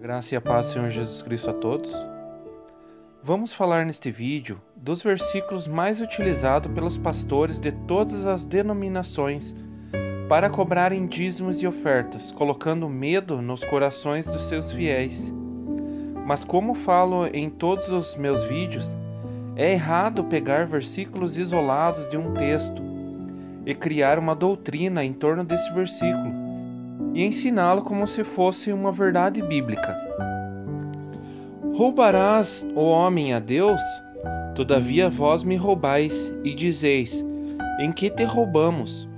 Graça e a paz do Senhor Jesus Cristo a todos. Vamos falar neste vídeo dos versículos mais utilizados pelos pastores de todas as denominações para cobrarem dízimos e ofertas, colocando medo nos corações dos seus fiéis. Mas como falo em todos os meus vídeos, é errado pegar versículos isolados de um texto e criar uma doutrina em torno desse versículo e ensiná-lo como se fosse uma verdade bíblica. Roubarás o homem a Deus? Todavia vós me roubais, e dizeis: em que te roubamos?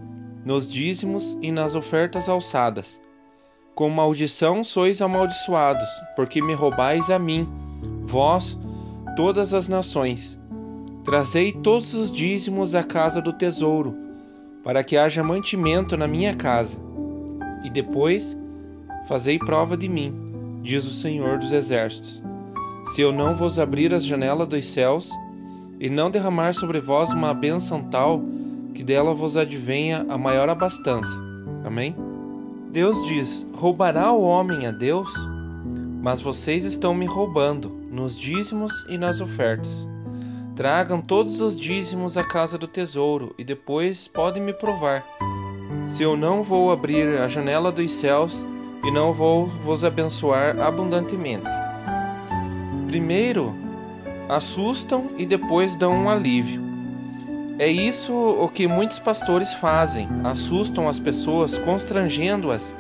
Nos dízimos e nas ofertas alçadas. Com maldição sois amaldiçoados, porque me roubais a mim, vós, todas as nações. Trazei todos os dízimos à casa do tesouro, para que haja mantimento na minha casa. E depois, fazei prova de mim, diz o Senhor dos Exércitos, se eu não vos abrir as janelas dos céus, e não derramar sobre vós uma bênção tal, que dela vos advenha a maior abastança. Amém? Deus diz: roubará o homem a Deus? Mas vocês estão me roubando, nos dízimos e nas ofertas. Tragam todos os dízimos à casa do tesouro, e depois podem me provar, se eu não vou abrir a janela dos céus e não vou vos abençoar abundantemente. Primeiro assustam e depois dão um alívio. É isso o que muitos pastores fazem: assustam as pessoas, constrangendo-as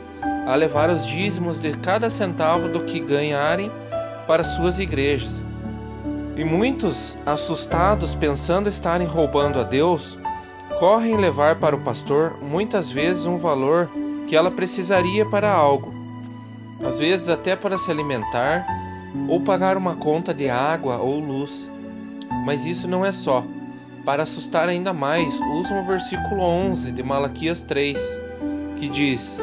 a levar os dízimos de cada centavo do que ganharem para suas igrejas. E muitos, assustados, pensando estarem roubando a Deus, correm levar para o pastor muitas vezes um valor que ela precisaria para algo, às vezes até para se alimentar ou pagar uma conta de água ou luz. Mas isso não é só. Para assustar ainda mais, usam o versículo 11 de Malaquias 3, que diz: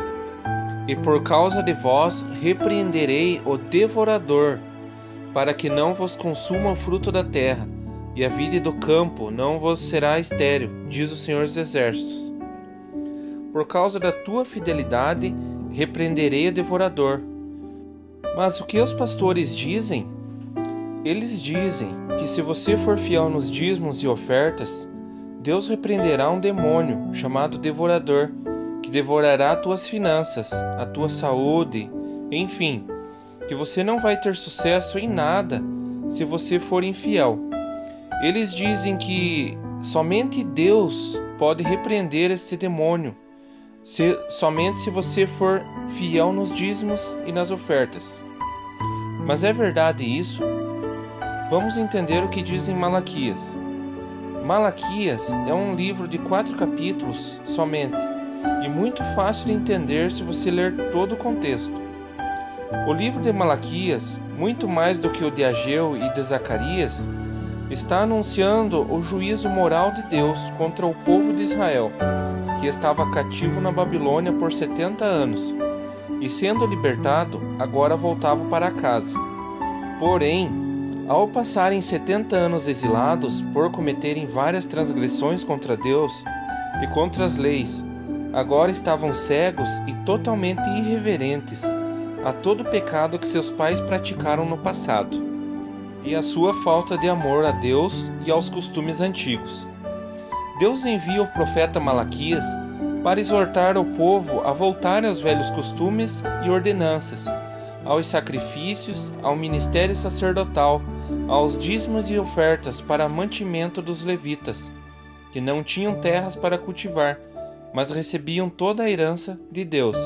e por causa de vós repreenderei o devorador, para que não vos consuma o fruto da terra, e a vide do campo não vos será estéril, diz o Senhor dos Exércitos. Por causa da tua fidelidade, repreenderei o devorador. Mas o que os pastores dizem? Eles dizem que se você for fiel nos dízimos e ofertas, Deus repreenderá um demônio chamado devorador, que devorará tuas finanças, a tua saúde, enfim, que você não vai ter sucesso em nada se você for infiel. Eles dizem que somente Deus pode repreender este demônio, somente se você for fiel nos dízimos e nas ofertas. Mas é verdade isso? Vamos entender o que diz em Malaquias. Malaquias é um livro de 4 capítulos somente, e muito fácil de entender se você ler todo o contexto. O livro de Malaquias, muito mais do que o de Ageu e de Zacarias, está anunciando o juízo moral de Deus contra o povo de Israel, que estava cativo na Babilônia por 70 anos, e sendo libertado, agora voltava para casa. Porém, ao passarem 70 anos exilados por cometerem várias transgressões contra Deus e contra as leis, agora estavam cegos e totalmente irreverentes a todo o pecado que seus pais praticaram no passado, e a sua falta de amor a Deus e aos costumes antigos. Deus envia o profeta Malaquias para exortar o povo a voltarem aos velhos costumes e ordenanças, aos sacrifícios, ao ministério sacerdotal, aos dízimos e ofertas para mantimento dos levitas, que não tinham terras para cultivar, mas recebiam toda a herança de Deus.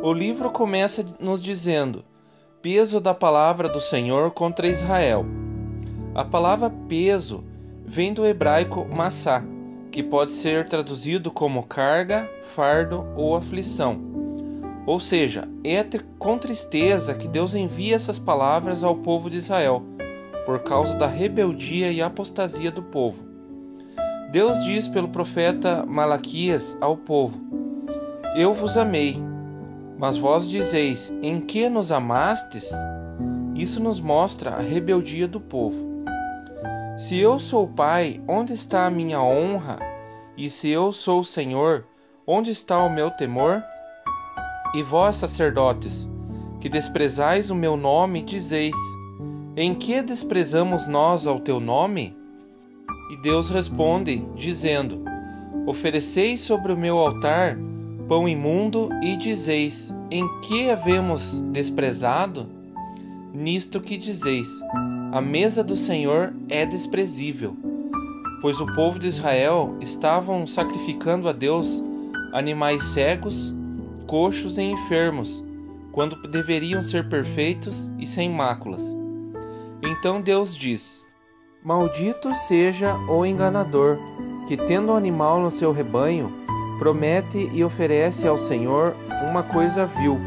O livro começa nos dizendo: peso da palavra do Senhor contra Israel. A palavra peso vem do hebraico massá, que pode ser traduzido como carga, fardo ou aflição. Ou seja, é com tristeza que Deus envia essas palavras ao povo de Israel, por causa da rebeldia e apostasia do povo. Deus diz pelo profeta Malaquias ao povo: eu vos amei, mas vós dizeis: em que nos amastes? Isso nos mostra a rebeldia do povo. Se eu sou pai, onde está a minha honra? E se eu sou o Senhor, onde está o meu temor? E vós, sacerdotes, que desprezais o meu nome, dizeis: em que desprezamos nós ao teu nome? E Deus responde, dizendo: ofereceis sobre o meu altar pão imundo e dizeis: em que havemos desprezado? Nisto que dizeis: a mesa do Senhor é desprezível. Pois o povo de Israel estavam sacrificando a Deus animais cegos, coxos e enfermos, quando deveriam ser perfeitos e sem máculas. Então Deus diz: maldito seja o enganador, que tendo um animal no seu rebanho, promete e oferece ao Senhor uma coisa vil.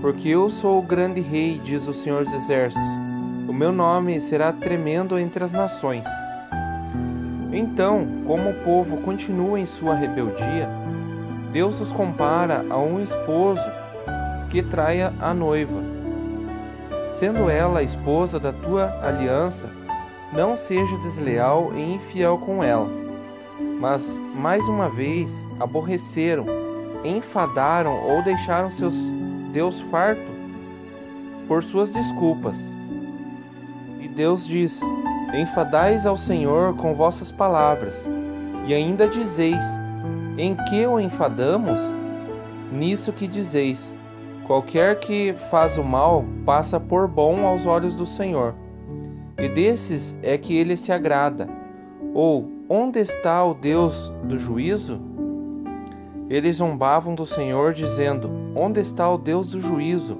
Porque eu sou o grande rei, diz o Senhor dos Exércitos. O meu nome será tremendo entre as nações. Então, como o povo continua em sua rebeldia, Deus os compara a um esposo que traia a noiva. Sendo ela a esposa da tua aliança, não seja desleal e infiel com ela. Mas, mais uma vez, aborreceram, enfadaram ou deixaram seus Deus farto por suas desculpas. E Deus diz: enfadais ao Senhor com vossas palavras, e ainda dizeis: em que o enfadamos? Nisso que dizeis: qualquer que faz o mal passa por bom aos olhos do Senhor, e desses é que ele se agrada. Ou, onde está o Deus do juízo? Eles zombavam do Senhor, dizendo: onde está o Deus do juízo?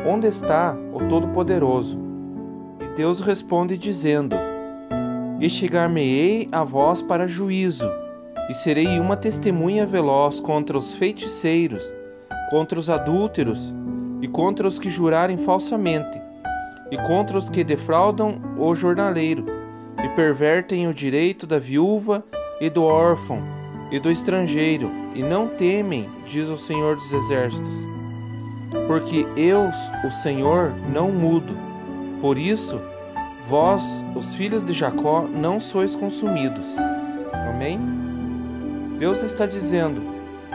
Onde está o Todo-Poderoso? E Deus responde dizendo: e chegar-me-ei a vós para juízo, e serei uma testemunha veloz contra os feiticeiros, contra os adúlteros, e contra os que jurarem falsamente, e contra os que defraudam o jornaleiro, e pervertem o direito da viúva e do órfão e do estrangeiro, e não temem, diz o Senhor dos Exércitos. Porque eu, o Senhor, não mudo. Por isso, vós, os filhos de Jacó, não sois consumidos. Amém? Deus está dizendo: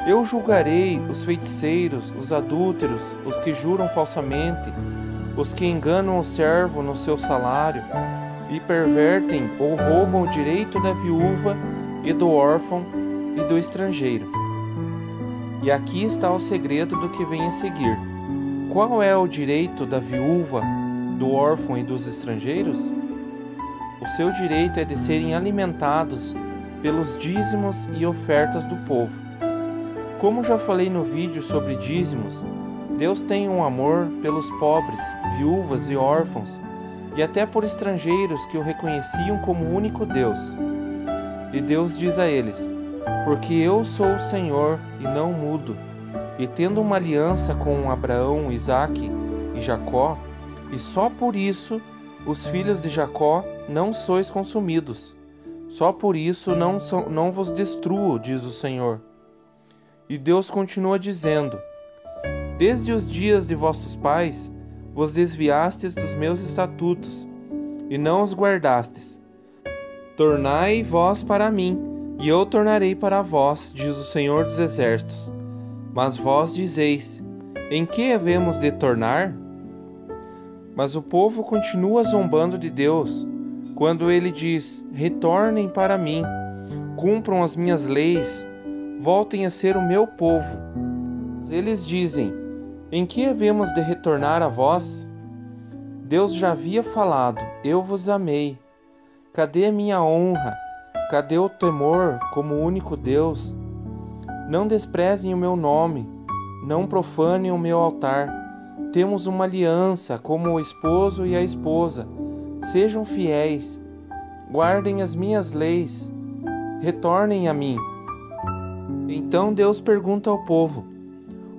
eu julgarei os feiticeiros, os adúlteros, os que juram falsamente, os que enganam o servo no seu salário, e pervertem ou roubam o direito da viúva e do órfão e do estrangeiro. E aqui está o segredo do que vem a seguir. Qual é o direito da viúva, do órfão e dos estrangeiros? O seu direito é de serem alimentados pelos dízimos e ofertas do povo. Como já falei no vídeo sobre dízimos, Deus tem um amor pelos pobres, viúvas e órfãos, e até por estrangeiros que o reconheciam como o único Deus. E Deus diz a eles: porque eu sou o Senhor e não mudo, e tendo uma aliança com Abraão, Isaque e Jacó, e só por isso os filhos de Jacó não sois consumidos. Só por isso não vos destruo, diz o Senhor. E Deus continua dizendo: desde os dias de vossos pais vos desviastes dos meus estatutos, e não os guardastes. Tornai vós para mim, e eu tornarei para vós, diz o Senhor dos Exércitos. Mas vós dizeis: em que havemos de tornar? Mas o povo continua zombando de Deus, quando ele diz: retornem para mim, cumpram as minhas leis, voltem a ser o meu povo. Eles dizem: em que havemos de retornar a vós? Deus já havia falado: eu vos amei. Cadê a minha honra? Cadê o temor como único Deus? Não desprezem o meu nome, não profanem o meu altar. Temos uma aliança como o esposo e a esposa. Sejam fiéis, guardem as minhas leis, retornem a mim. Então Deus pergunta ao povo: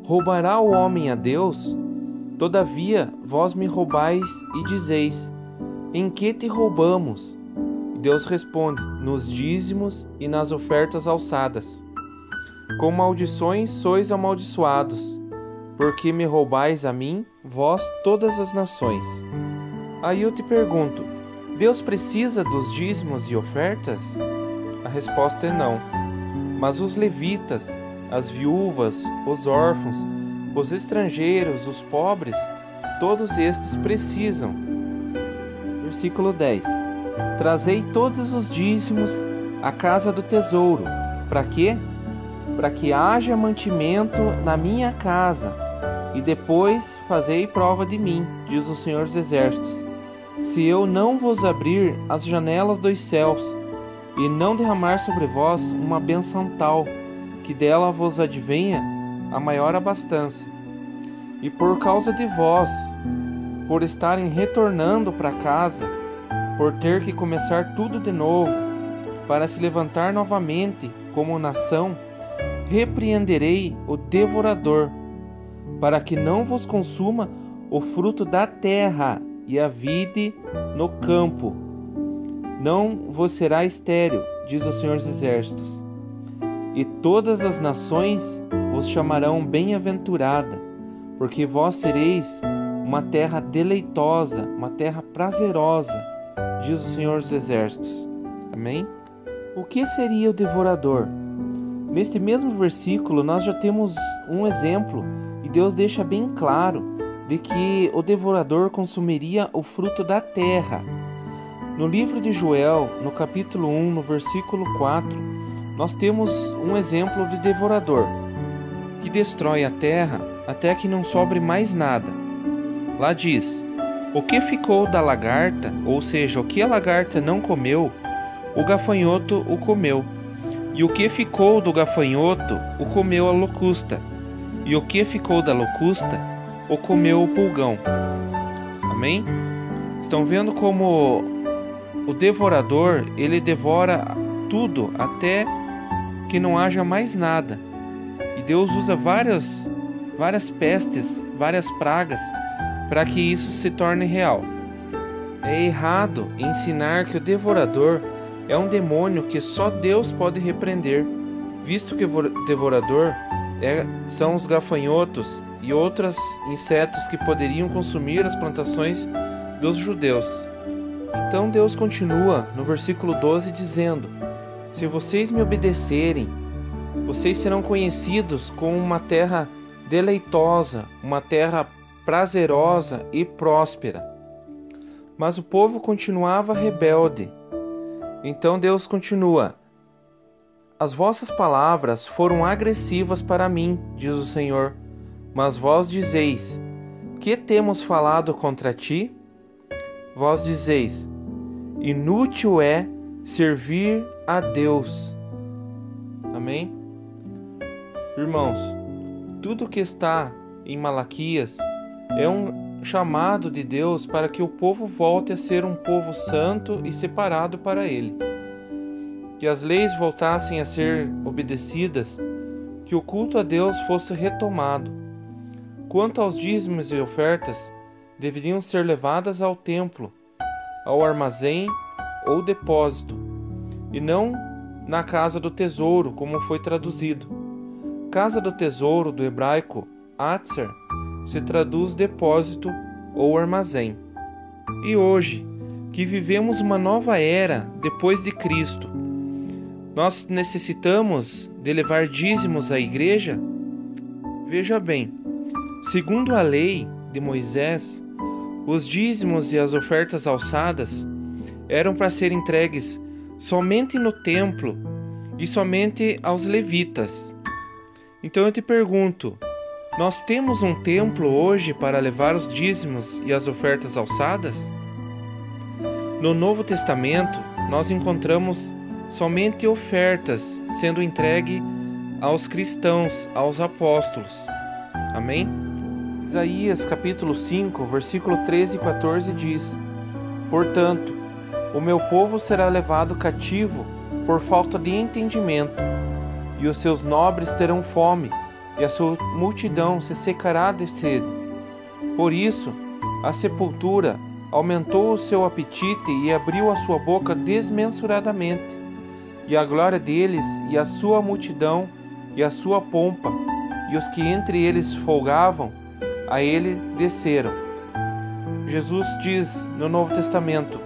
roubará o homem a Deus? Todavia vós me roubais e dizeis: em que te roubamos? Deus responde: nos dízimos e nas ofertas alçadas. Com maldições sois amaldiçoados, porque me roubais a mim, vós todas as nações. Aí eu te pergunto: Deus precisa dos dízimos e ofertas? A resposta é não. Mas os levitas, as viúvas, os órfãos, os estrangeiros, os pobres, todos estes precisam. Versículo 10. Trazei todos os dízimos à casa do tesouro. Para quê? Para que haja mantimento na minha casa, e depois fazei prova de mim, diz o Senhor dos Exércitos, se eu não vos abrir as janelas dos céus, e não derramar sobre vós uma bênção tal, que dela vos advenha a maior abastança. E por causa de vós, por estarem retornando para casa, por ter que começar tudo de novo, para se levantar novamente como nação, repreenderei o devorador, para que não vos consuma o fruto da terra e a vide no campo. Não vos será estéril, diz o Senhor dos Exércitos. E todas as nações vos chamarão bem-aventurada, porque vós sereis uma terra deleitosa, uma terra prazerosa, diz o Senhor dos Exércitos. Amém? O que seria o devorador? Neste mesmo versículo nós já temos um exemplo, e Deus deixa bem claro de que o devorador consumiria o fruto da terra. No livro de Joel, no capítulo 1, no versículo 4, nós temos um exemplo de devorador, que destrói a terra até que não sobre mais nada. Lá diz: o que ficou da lagarta, ou seja, o que a lagarta não comeu, o gafanhoto o comeu. E o que ficou do gafanhoto, o comeu a locusta. E o que ficou da locusta, o comeu o pulgão. Amém? Estão vendo como o devorador, ele devora tudo até que não haja mais nada. E Deus usa várias pestes, várias pragas, para que isso se torne real. É errado ensinar que o devorador é um demônio que só Deus pode repreender, visto que o devorador são os gafanhotos e outros insetos que poderiam consumir as plantações dos judeus. Então Deus continua no versículo 12 dizendo: se vocês me obedecerem, vocês serão conhecidos como uma terra deleitosa, uma terra prazerosa e próspera. Mas o povo continuava rebelde. Então Deus continua: as vossas palavras foram agressivas para mim, diz o Senhor, mas vós dizeis: que temos falado contra ti? Vós dizeis: inútil é servir a Deus. Amém? Irmãos, tudo que está em Malaquias é um chamado de Deus para que o povo volte a ser um povo santo e separado para Ele. Que as leis voltassem a ser obedecidas, que o culto a Deus fosse retomado. Quanto aos dízimos e ofertas, deveriam ser levadas ao templo, ao armazém ou depósito, e não na casa do tesouro, como foi traduzido. Casa do tesouro, do hebraico Atzer, se traduz depósito ou armazém. E hoje, que vivemos uma nova era depois de Cristo, nós necessitamos de levar dízimos à igreja? Veja bem, segundo a lei de Moisés, os dízimos e as ofertas alçadas eram para ser entregues somente no templo e somente aos levitas. Então eu te pergunto, nós temos um templo hoje para levar os dízimos e as ofertas alçadas? No Novo Testamento, nós encontramos somente ofertas sendo entregue aos cristãos, aos apóstolos. Amém? Isaías capítulo 5, versículo 13 e 14 diz: portanto, o meu povo será levado cativo por falta de entendimento, e os seus nobres terão fome, e a sua multidão se secará de sede. Por isso, a sepultura aumentou o seu apetite e abriu a sua boca desmensuradamente, e a glória deles e a sua multidão e a sua pompa, e os que entre eles folgavam, a ele desceram. Jesus diz no Novo Testamento: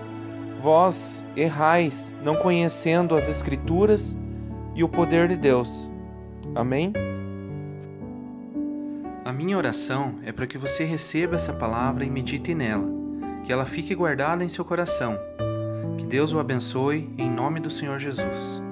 vós errais, não conhecendo as Escrituras e o poder de Deus. Amém? A minha oração é para que você receba essa palavra e medite nela, que ela fique guardada em seu coração. Que Deus o abençoe, em nome do Senhor Jesus.